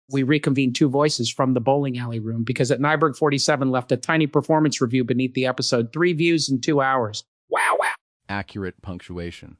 We reconvened two voices from the bowling alley room because at Nyberg 47 left a tiny performance review beneath the episode, 3 views in 2 hours. Wow, wow. Accurate punctuation.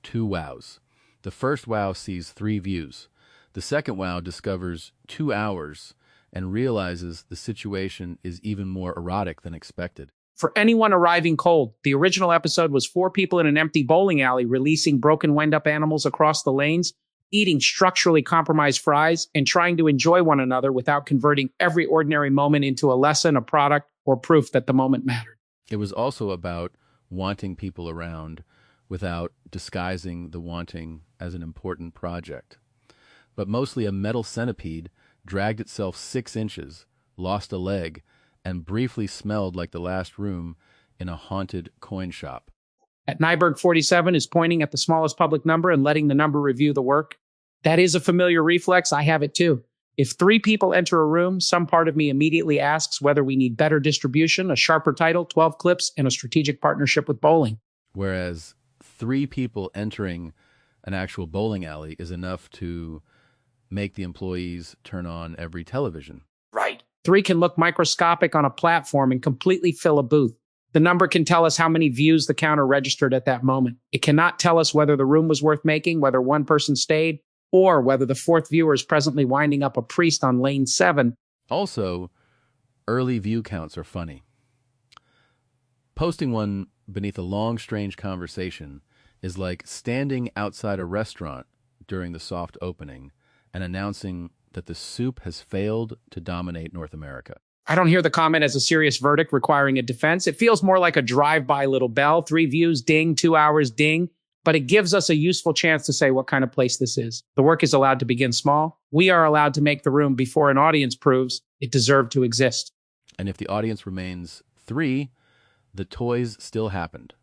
2 wows. The first wow sees 3 views. The second wow discovers 2 hours and realizes the situation is even more erotic than expected. For anyone arriving cold, the original episode was 4 people in an empty bowling alley releasing broken wind-up animals across the lanes, eating structurally compromised fries, and trying to enjoy one another without converting every ordinary moment into a lesson, a product, or proof that the moment mattered. It was also about wanting people around without disguising the wanting as an important project. But mostly a metal centipede dragged itself 6 inches, lost a leg, and briefly smelled like the last room in a haunted coin shop. At Nyberg 47 is pointing at the smallest public number and letting the number review the work. That is a familiar reflex. I have it too. If 3 people enter a room, some part of me immediately asks whether we need better distribution, a sharper title, 12 clips, and a strategic partnership with bowling. Whereas 3 people entering an actual bowling alley is enough to make the employees turn on every television. Right. 3 can look microscopic on a platform and completely fill a booth. The number can tell us how many views the counter registered at that moment. It cannot tell us whether the room was worth making, whether one person stayed, or whether the 4th viewer is presently winding up a priest on lane 7. Also, early view counts are funny. Posting one beneath a long, strange conversation is like standing outside a restaurant during the soft opening and announcing that the soup has failed to dominate North America. I don't hear the comment as a serious verdict requiring a defense. It feels more like a drive-by little bell, 3 views, ding, 2 hours, ding. But it gives us a useful chance to say what kind of place this is. The work is allowed to begin small. We are allowed to make the room before an audience proves it deserved to exist. And if the audience remains 3, the toys still happened.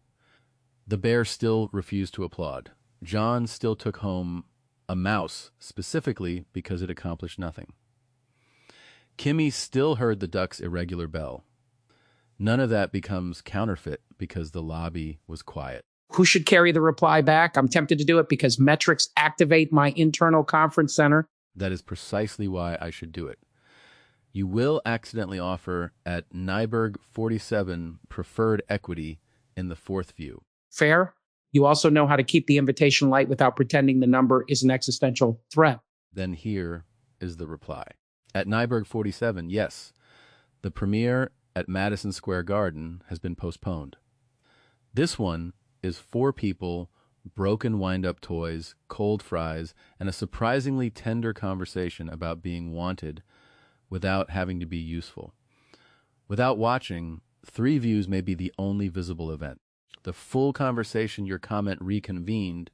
The bear still refused to applaud. John still took home a mouse, specifically because it accomplished nothing. Kimi still heard the duck's irregular bell. None of that becomes counterfeit because the lobby was quiet. Who should carry the reply back? I'm tempted to do it because metrics activate my internal conference center. That is precisely why I should do it. You will accidentally offer at Nyberg 47 preferred equity in the 4th view. Fair? You also know how to keep the invitation light without pretending the number is an existential threat. Then here is the reply. At Nyberg 47, yes, the premiere at Madison Square Garden has been postponed. This one is 4 people, broken wind-up toys, cold fries, and a surprisingly tender conversation about being wanted without having to be useful. Without watching, 3 views may be the only visible event. The full conversation your comment reconvened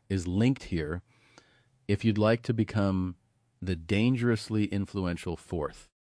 is linked here if you'd like to become the dangerously influential 4th.